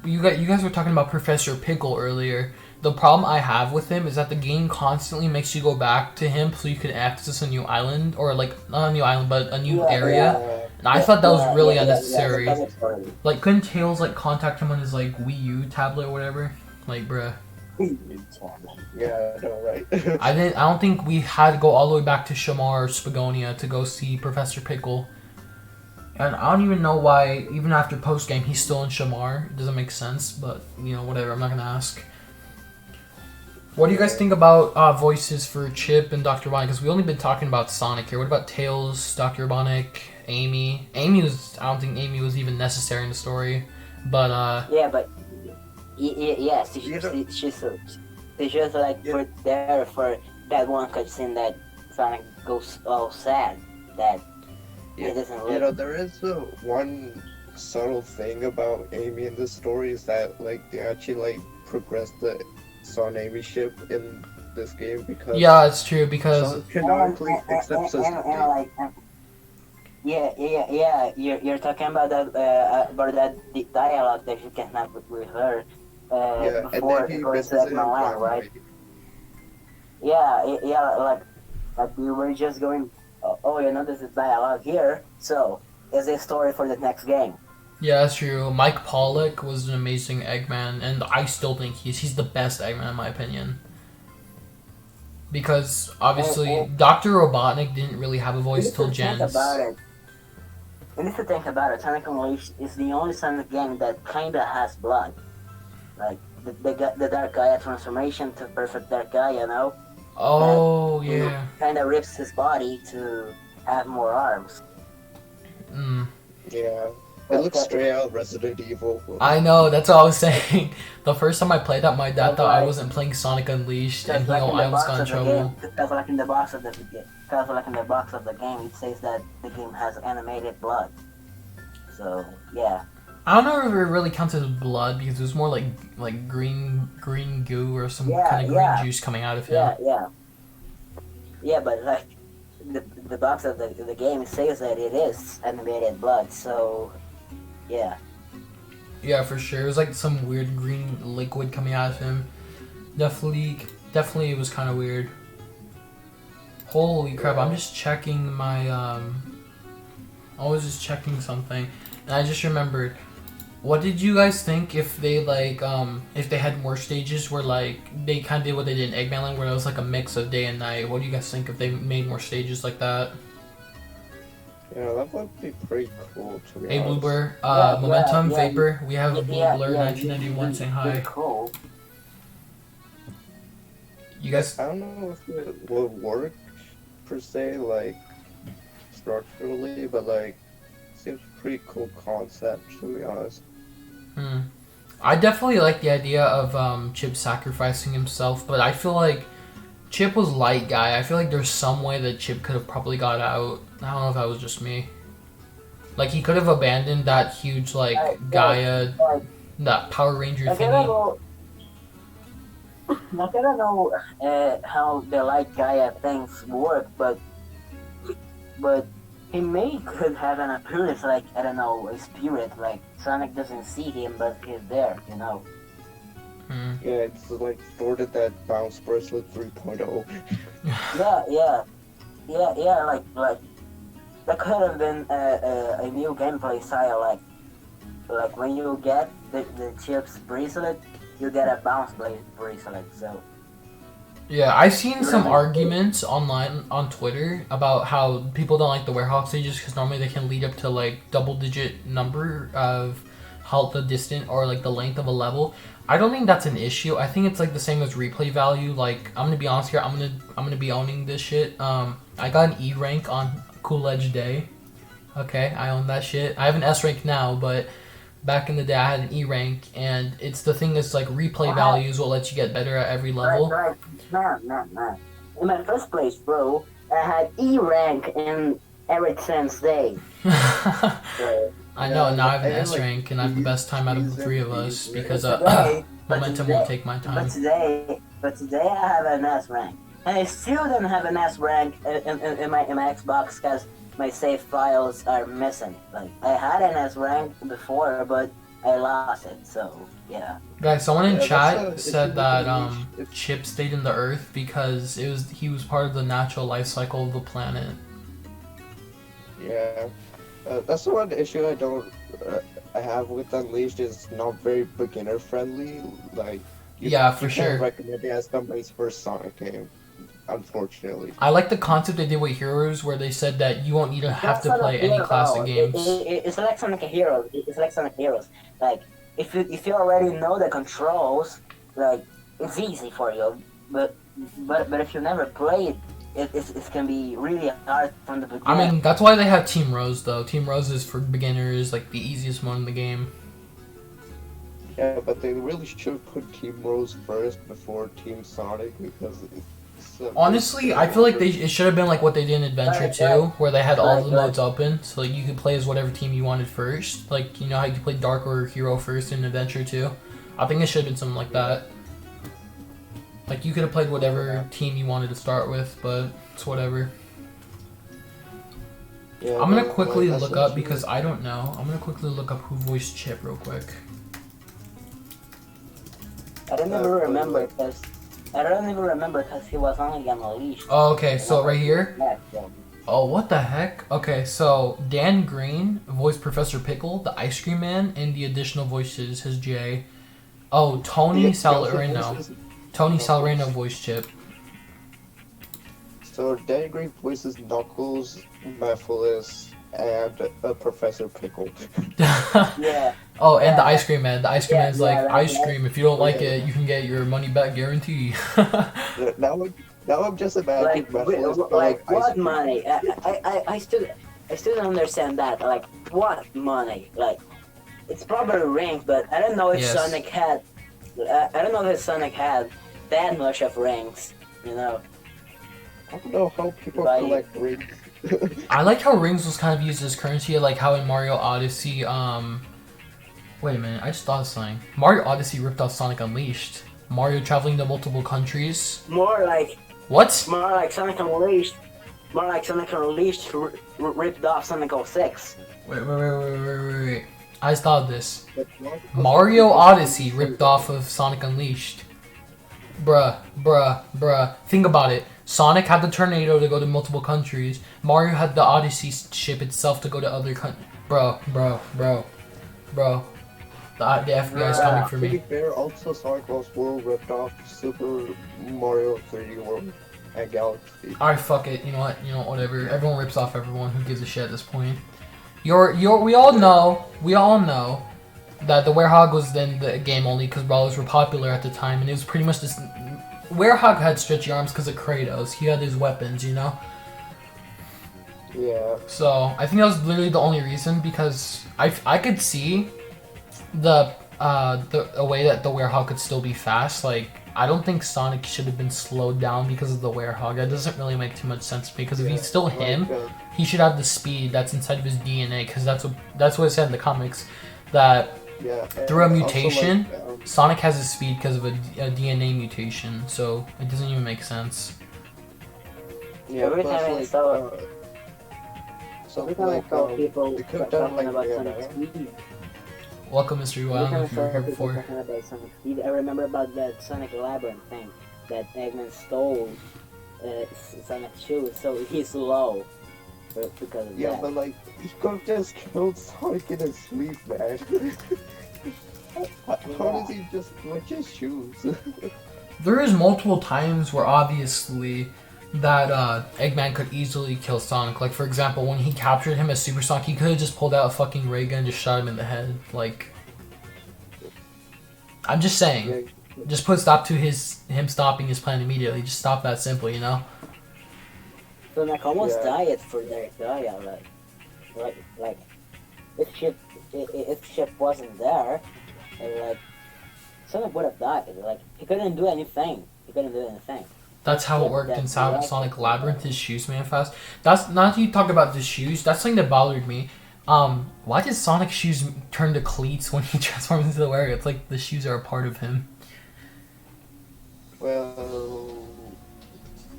You guys were talking about Professor Pickle earlier. The problem I have with him is that the game constantly makes you go back to him so you can access a new island, or like not a new island, but a new area. And I thought that was really unnecessary. Like, couldn't Tails like contact him on his like Wii U tablet or whatever? Like, bruh. Yeah, I know, right? I don't think we had to go all the way back to Shamar or Spagonia to go see Professor Pickle. And I don't even know why, even after post game, he's still in Shamar. It doesn't make sense, but whatever. I'm not gonna ask. What do you guys think about voices for Chip and Dr. Robotnik? Because we only been talking about Sonic here. What about Tails, Dr. Robotnik, Amy? I don't think Amy was even necessary in the story, but Yeah, but yes, she's just like put there for that one cutscene that Sonic goes all sad that it doesn't live. There is one subtle thing about Amy in this story is that like they actually like progressed the Son Amy ship in this game because yeah, it's true because Son canonically accepts us. You're talking about that dialogue that you can have with her before and then he going to misses that it in Milan, right? Like we were just going, this is dialogue here, so is a story for the next game. yeah, that's true. Mike Pollock was an amazing Eggman, and I still think he's the best Eggman in my opinion. Because obviously, Dr. Robotnik didn't really have a voice till Gens. You need to think about it. Sonic Unleashed is the only Sonic game that kinda has blood. Like the Dark Gaia transformation to Perfect Dark Gaia, Oh yeah. Kinda rips his body to have more arms. Yeah. It looks straight out of Resident Evil. I know, that's what I was saying. The first time I played that, my dad thought I wasn't playing Sonic Unleashed, and I almost got in trouble. Because like in the box of the game, it says that the game has animated blood. So yeah. I don't know if it really counts as blood because it was more like green goo or some kind of green juice coming out of him. Yeah, but like the box of the game says that it is animated blood. So yeah. Yeah, for sure. It was like some weird green liquid coming out of him. Definitely, it was kind of weird. Holy crap! I'm just checking my I was just checking something, and I just remembered. What did you guys think if they like if they had more stages where like they kind of did what they did in Eggman Land, where it was like a mix of day and night? What do you guys think if they made more stages like that? Yeah, that would be pretty cool to be Hey, honest. Bloober, Yeah, Momentum, yeah, Vapor. We have Yeah, Blur yeah, 1991 saying pretty hi. Cool. You guys, I don't know if it would work per se, like structurally, but like seems pretty cool concept to be honest. I definitely like the idea of Chip sacrificing himself, but I feel like Chip was light guy. I feel like there's some way that Chip could have probably got out. I don't know if that was just me. Like he could have abandoned that huge like Gaia, that Power Ranger I thingy. don't know how the light Gaia things work, but he may could have an appearance like, I don't know, a spirit, like Sonic doesn't see him but he's there, you know. Yeah, it's like stored at that Bounce Bracelet 3.0. Yeah, like that could have been a new gameplay style, like when you get the Chip's bracelet, you get a bounce blade bracelet, so. Yeah, I've seen some arguments online on Twitter about how people don't like the Werehog stages because normally they can lead up to like double-digit number of how the distance or like the length of a level. I don't think that's an issue. I think it's like the same as replay value. Like I'm gonna be honest here, I'm gonna be owning this shit. I got an E rank on Cool Edge Day. Okay, I own that shit. I have an S rank now, but back in the day I had an E rank, and it's the thing that's like replay value is what lets you get better at every level. Right. No. In my first place, bro, I had E rank in Ericsson's day. So, I know, now I have an and, S like, rank, and I have the best time out of the three of us because Momentum won't take my time. But today I have an S rank, and I still don't have an S rank in my Xbox because my save files are missing. Like I had an S rank before, but I lost it. So yeah. Guys, someone in Yeah, chat that's said that it's- Chip stayed in the Earth because he was part of the natural life cycle of the planet. Yeah, that's the one issue I have with Unleashed is not very beginner friendly. Like, Yeah, for you sure. can't recommend it as somebody's first Sonic game, unfortunately. I like the concept they did with Heroes, where they said that you won't even have to play any classic games. It's like Sonic Heroes. It's like Sonic Heroes. Like if you already know the controls, like it's easy for you. But if you never played, it can be really hard from the beginning. I mean, that's why they have Team Rose, though. Team Rose is for beginners, like the easiest one in the game. Yeah, but they really should put Team Rose first before Team Sonic because Honestly, I feel like it should have been like what they did in Adventure 2, where they had all the Right. modes open, so like you could play as whatever team you wanted first. Like, you know how you could play Dark or Hero first in Adventure 2? I think it should have been something like that. Like, you could have played whatever team you wanted to start with, but it's whatever. Yeah, I'm gonna but, quickly like, look up, essentially- because I don't know. I'm gonna quickly look up who voiced Chip real quick. I don't even remember because he was only Unleashed. Oh, okay, so right here. Yeah, so. Oh, what the heck? Okay, so Dan Green voiced Professor Pickle, the Ice Cream Man, and the additional voices his J. Oh, Tony Salerno. Tony Salerno voiced Chip. So Dan Green voices Knuckles, Mephiles, and Professor Pickle. Yeah. Oh, and the Ice Cream Man. The Ice Cream Yeah, Man's yeah, like, that- ice that- cream, if you don't like yeah. it, you can get your money back guarantee. now I'm just imagining Mephiles, but Like ice what cream. money? I still don't understand that. Like what money? Like it's probably rings, but I don't know if Yes. Sonic had. I don't know if Sonic had that much of rings. You know. I don't know how people Like- collect rings. I like how rings was kind of used as currency, like how in Mario Odyssey, wait a minute, I just thought of something. Mario Odyssey ripped off Sonic Unleashed. Mario traveling to multiple countries. More like Sonic Unleashed. More like Sonic Unleashed ripped off Sonic 06. Wait. I just thought of this. But what- Mario Odyssey ripped off of Sonic Unleashed. Bruh. Think about it. Sonic had the tornado to go to multiple countries. Mario had the Odyssey ship itself to go to other countries. Bro. The FBI is coming for To be me. fair, also Sonic Lost World ripped off Super Mario 3D World and Galaxy. Alright, fuck it. You know what? Whatever. Everyone rips off everyone. Who gives a shit at this point? We all know that the Werehog was in the game only because brawlers were popular at the time, and it was pretty much this. Werehog had stretchy arms because of Kratos. He had his weapons, you know. Yeah. So I think that was literally the only reason, because I could see a way that the Werehog could still be fast. Like, I don't think Sonic should have been slowed down because of the Werehog. That doesn't really make too much sense to me, because if he's still him, he should have the speed that's inside of his DNA, because that's what it said in the comics, that Yeah. through a and also, mutation, like, Sonic has his speed because of a DNA mutation. So it doesn't even make sense. yeah, Every plus, time I like, saw- so Every time I like, saw people they could've done, talking like, about yeah, Sonic Speed, Welcome, Mr. Yu. I don't know if you were here before. talking about Sonic Speed, I remember about that Sonic Labyrinth thing that Eggman stole Sonic's shoes, so he's low because of Yeah, that. but like, he could have just killed Sonic in his sleep, man. How does he just switch his shoes? There is multiple times where obviously that Eggman could easily kill Sonic. Like, for example, when he captured him as Super Sonic, he could have just pulled out a fucking ray gun and just shot him in the head. Like, I'm just saying, just put a stop to him stopping his plan immediately. Just stop that simple, you know? Sonic almost Yeah. died for Derek Daya, like if Chip wasn't there, like Sonic would have died. Like he couldn't do anything. That's how it worked inside Sonic Labyrinth. His shoes man fast. That's not you talk about the shoes. That's something that bothered me. Why did Sonic's shoes turn to cleats when he transforms into the Warrior? It's like the shoes are a part of him. Well,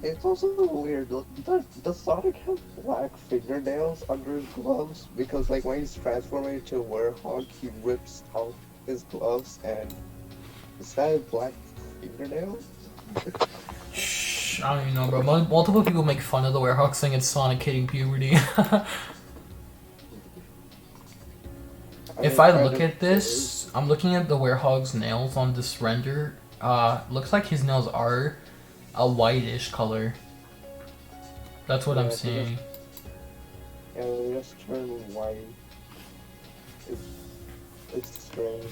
it's also weird. Does Sonic have black fingernails under his gloves? Because like when he's transforming into a Werehog, he rips out his gloves, and is that black fingernails? Shh, I don't even know, bro. Multiple people make fun of the Werehog saying it's Sonic hitting puberty. If I look at this, I'm looking at the Werehog's nails on this render. Looks like his nails are a whitish color. That's what I'm seeing. Yeah, they just turn white. It's strange.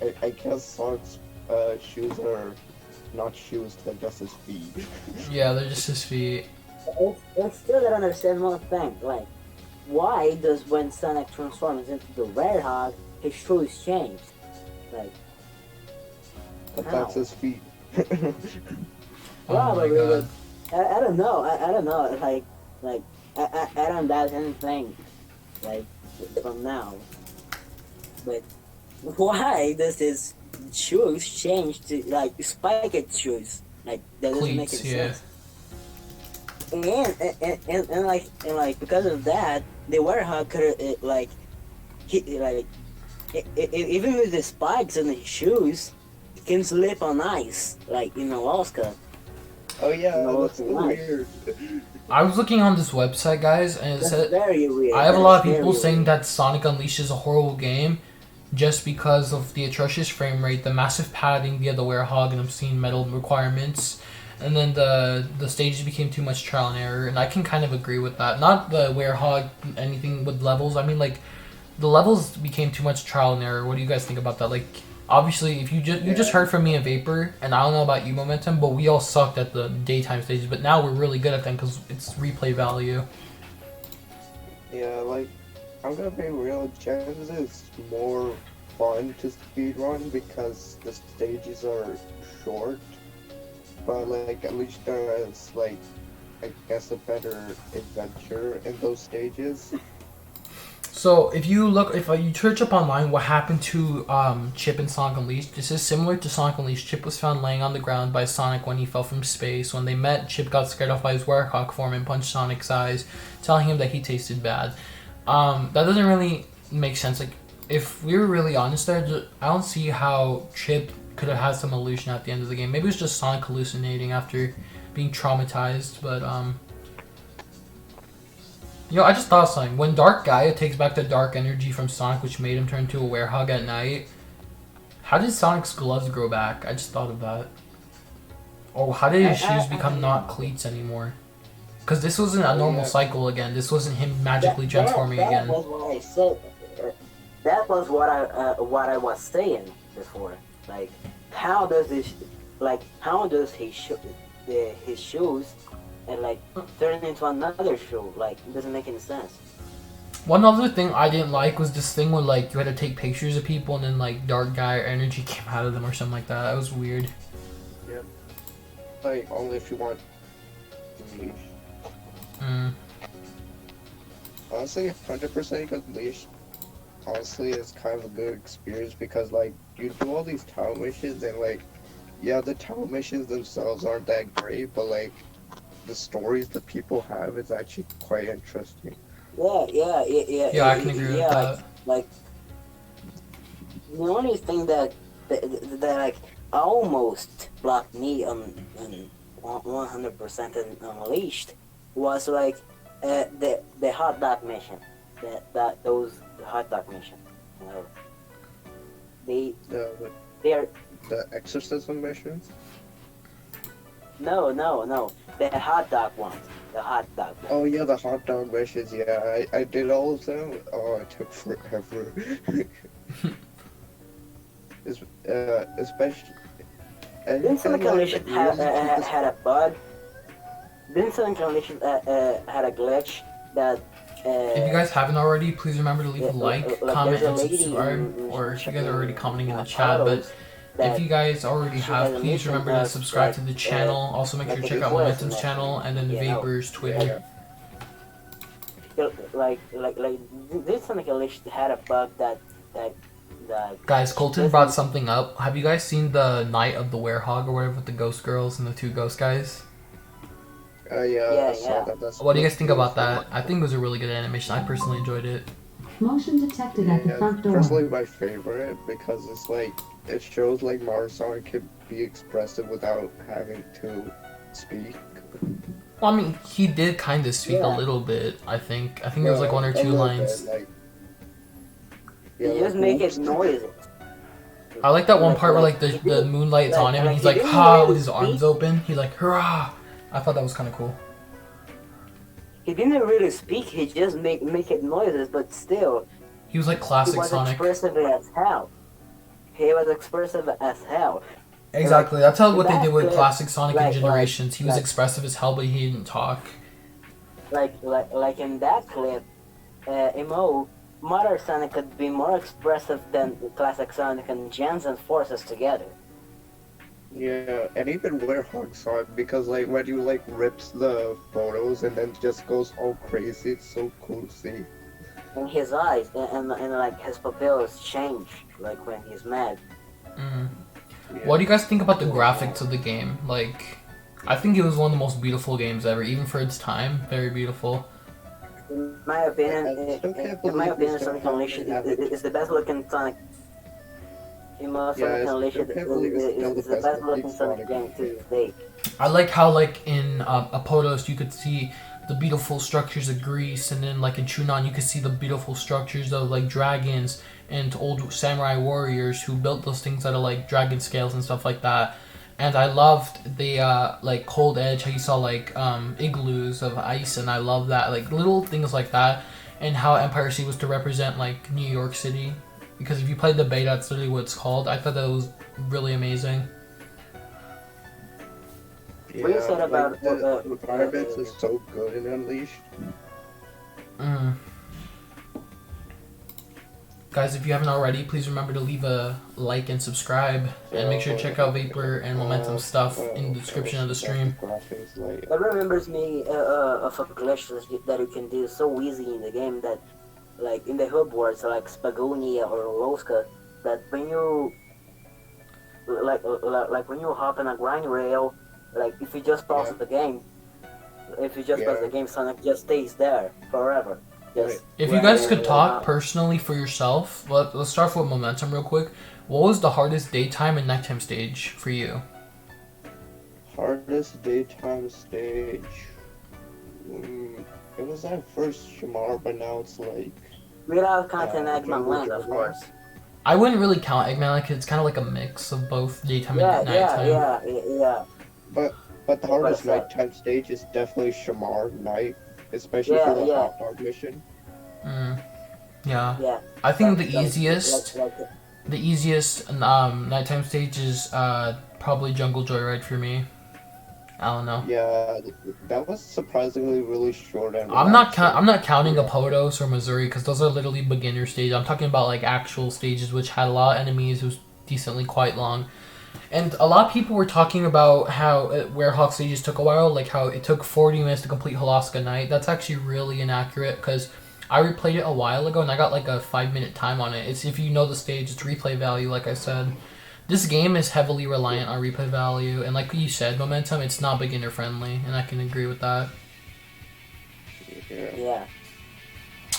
Like, I guess Sonic's shoes are not shoes; they're just his feet. Yeah, they're just his feet. I still don't understand one thing. Like, why does when Sonic transforms into the Werehog, his shoes change? Like, But how? that's his feet. Oh my Probably, god. I don't know. I don't know. Like I don't doubt anything. Like from now. But why does his shoes change to like spiked shoes? Like that doesn't make Cleats, any yeah. sense. And like because of that, the Werehog could like he like even with the spikes on his shoes, he can slip on ice like in Alaska. Oh yeah, No, that's it's not. weird. I was looking on this website, guys, and it That's said very weird. I have a lot of That's people very saying weird. that Sonic Unleashed is a horrible game just because of the atrocious frame rate, the massive padding via the Werehog and obscene metal requirements, and then the stages became too much trial and error, and I can kind of agree with that. Not the Werehog, anything with levels. I mean, like, the levels became too much trial and error. What do you guys think about that? Like, obviously, if you just heard from me and Vapor, and I don't know about you, Momentum, but we all sucked at the daytime stages, but now we're really good at them because it's replay value. Yeah, like, I'm gonna be real, Gems is more fun to speedrun because the stages are short, but like, at least there is like, I guess a better adventure in those stages. So if you search up online what happened to Chip in Sonic Unleashed, this is similar to Sonic Unleashed. Chip was found laying on the ground by Sonic when he fell from space. When they met, Chip got scared off by his Werehog form and punched Sonic's eyes, telling him that he tasted bad. That doesn't really make sense. Like, if we were really honest there, I don't see how Chip could have had some illusion at the end of the game. Maybe it was just Sonic hallucinating after being traumatized, but I just thought of something. When Dark Gaia takes back the dark energy from Sonic, which made him turn into a werehog at night, how did Sonic's gloves grow back? I just thought of that. Oh, how did his shoes become not cleats anymore? Because this wasn't a normal cycle again. This wasn't him magically transforming again. That was what I said. That was what I was saying before. Like, how does his shoes and like turn into another shoe? Like, it doesn't make any sense. One other thing I didn't like was this thing where like you had to take pictures of people and then like Dark Gaia energy came out of them or something like that. That was weird. Yep. Like, only if you want Leash. Honestly, 100% because Leash, honestly, is kind of a good experience because, like, you do all these town missions and, like, yeah, the town missions themselves aren't that great, but, like, the stories that people have is actually quite interesting. Yeah, I can agree with that. Like, the only thing that like almost blocked me on 100% Unleashed was like the hot dog mission. Those hot dog mission. You know, they're The exorcism missions? no, the hot dog ones. The hot dog. Oh yeah, the hot dog missions. Yeah, I did all of them. Oh, it took forever. Especially. Didn't Sonic Unleashed had a bug? Didn't Sonic Unleashed had a glitch that? If you guys haven't already, please remember to leave a like, comment, there's a and lady subscribe. in Or if you guys are already commenting in the Autos chat, but that if you guys already she have, has a please mission remember to that's subscribe to the like, channel. Also, make sure to like check a out request Momentum's and channel and then you know. Vapor's Twitter. like this Sonic Unleashed had a bug that Guys, Colton brought something up. Have you guys seen the Night of the Werehog or whatever with the ghost girls and the two ghost guys? Yeah, I saw that. That's What do you guys think about that? I think it was a really good animation. I personally enjoyed it. Motion detected at the front door. Personally, my favorite because it's like it shows like Mario Sonic can be expressive without having to speak. Well, I mean, he did kind of speak a little bit. I think there was like one or two lines. you just make it noisy. I like that one part where like the moonlight's on him and he's like ha with his arms open. He's like hurrah. I thought that was kind of cool. He didn't really speak. He just make it noises, but still. He was like He classic was Sonic. expressive as hell. He was expressive as hell. Exactly. That's how what they did with That classic Sonic and like- Generations. He was like- expressive as hell, but he didn't talk. Like in that clip, Mo, Modern Sonic could be more expressive than classic Sonic and Jensen forces together. Yeah, and even Werehog Sonic because like when you like rips the photos and then just goes all crazy, it's so cool to see. And his eyes and like his pupils change like when he's mad. Mm. Yeah. What do you guys think about the graphics of the game? Like, I think it was one of the most beautiful games ever, even for its time. Very beautiful. In my opinion, I still can't Sonic believe Unleashed is the best looking Sonic. Sonic Unleashed is the best looking Sonic game to this day. I like how, like, in Apotos, you could see the beautiful structures of Greece, and then, like, in Chunon, you could see the beautiful structures of, like, dragons and old samurai warriors who built those things out of, like, dragon scales and stuff like that. And I loved the, like, Cold Edge, how you saw, like, igloos of ice, and I love that. Like, little things like that, and how Empire City was to represent, like, New York City. Because if you played the beta, that's literally what it's called. I thought that was really amazing. Yeah, What you said about, the environments is so good in Unleashed. Guys, if you haven't already, please remember to leave a like and subscribe. And make sure to check out Vapor and Momentum stuff in the description of the stream. That remembers me of a glitch that you can do so easy in the game that, like in the hub words like Spagonia or Rosca, that when you like when you hop in a grind rail, like if you just pause the game, Sonic just stays there forever. Just If you guys could talk personally for yourself, let's start with Momentum real quick. What was the hardest daytime and nighttime stage for you? Hardest daytime stage. It was at first Shamar, but now it's like. Without counting Eggman Land, of course. I wouldn't really count Eggman Land because it's kind of like a mix of both daytime and nighttime. Yeah. But the hardest nighttime stage is definitely Shamar Night, especially for the hot dog mission. Yeah. I think the easiest nighttime stage is probably Jungle Joyride for me. I don't know. Yeah, that was surprisingly really short. And I'm not counting Apodos or Missouri because those are literally beginner stages. I'm talking about like actual stages which had a lot of enemies. It was decently quite long. And a lot of people were talking about how Werehog stages took a while, like how it took 40 minutes to complete Halaska Night. That's actually really inaccurate because I replayed it a while ago and I got like a 5-minute time on it. It's if you know the stage, it's replay value, like I said. This game is heavily reliant on replay value, and like you said, Momentum, it's not beginner friendly, and I can agree with that. Yeah.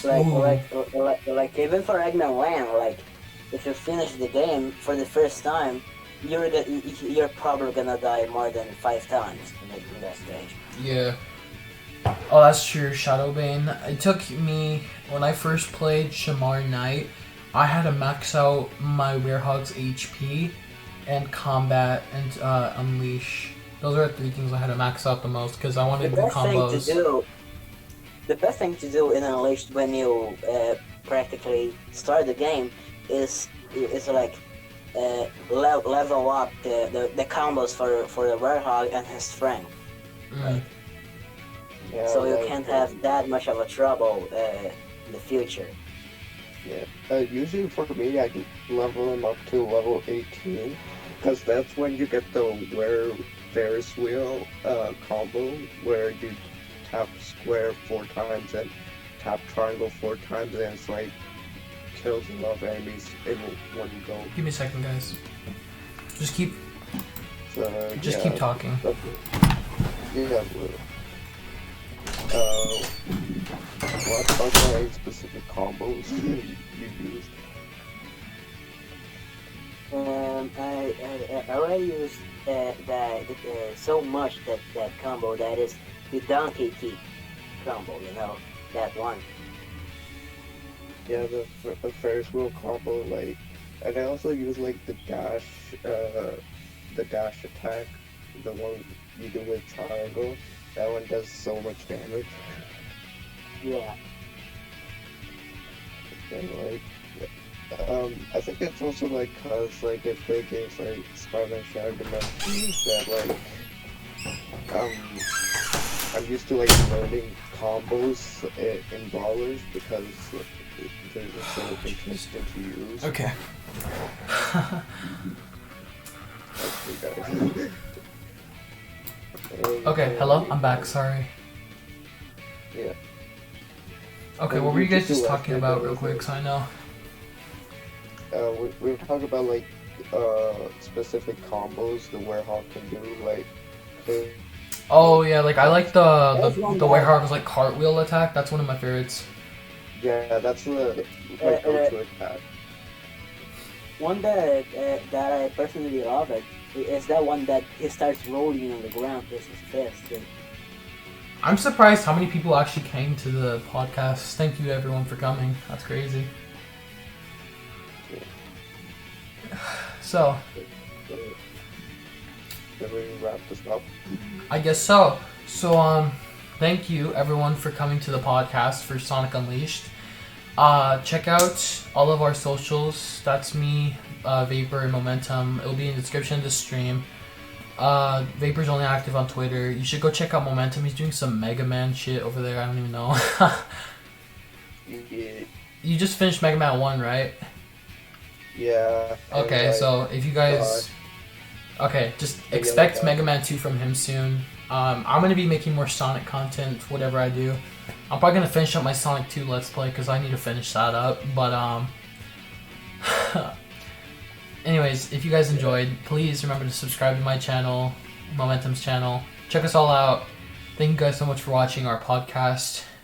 Like even for Eggman Land, like if you finish the game for the first time, you're probably gonna die more than 5 times in that stage. Yeah. Oh, that's true, Shadowbane. It took me, when I first played Shamar Night, I had to max out my Werehog's HP and combat and unleash. Those are the 3 things I had to max out the most because I wanted to do combos. The best thing to do in Unleashed when you practically start the game is like level up the combos for the Werehog and his strength. Right? Yeah, so you can't have that much of a trouble in the future. Yeah, usually for me, I level him up to level 18, because that's when you get the Ferris wheel combo, where you tap square 4 times and tap triangle 4 times, and it's like kills a lot of enemies in one go. Give me a second, guys. Just keep talking. Yeah. What are any specific combos you used? I already used so much that combo that is the donkey kick combo, you know, that one. Yeah, the Ferris wheel combo, like, and I also use like the dash attack, the one you do with triangle. That one does so much damage. Yeah. And like, I think it's also like cause like I play games like Spider-Man Shattered Dimensions that like, I'm used to like learning combos in brawlers because they're just so interesting to use. Okay. Okay, hello? I'm back, sorry. Yeah. Okay, what were you guys just talking about real quick so I know? We were talking about like specific combos the Werehog can do, like oh yeah, like I like the Werehog's like cartwheel attack. That's one of my favorites. Yeah, that's the go-to attack. One that I personally love is that one that he starts rolling on the ground with his fist. And I'm surprised how many people actually came to the podcast. Thank you everyone for coming. That's crazy. So, Can we wrap this up? I guess so. So, thank you everyone for coming to the podcast for Sonic Unleashed. Check out all of our socials. That's me, Vapor, and Momentum. It'll be in the description of the stream. Vapor's only active on Twitter. You should go check out Momentum. He's doing some Mega Man shit over there. I don't even know. Yeah. You just finished Mega Man 1, right? Yeah. Okay, like, so if you guys... Okay, just expect Mega Man 2 from him soon. I'm going to be making more Sonic content, whatever I do. I'm probably going to finish up my Sonic 2 Let's Play, because I need to finish that up. But, anyways, if you guys enjoyed, please remember to subscribe to my channel, Momentum's channel. Check us all out. Thank you guys so much for watching our podcast.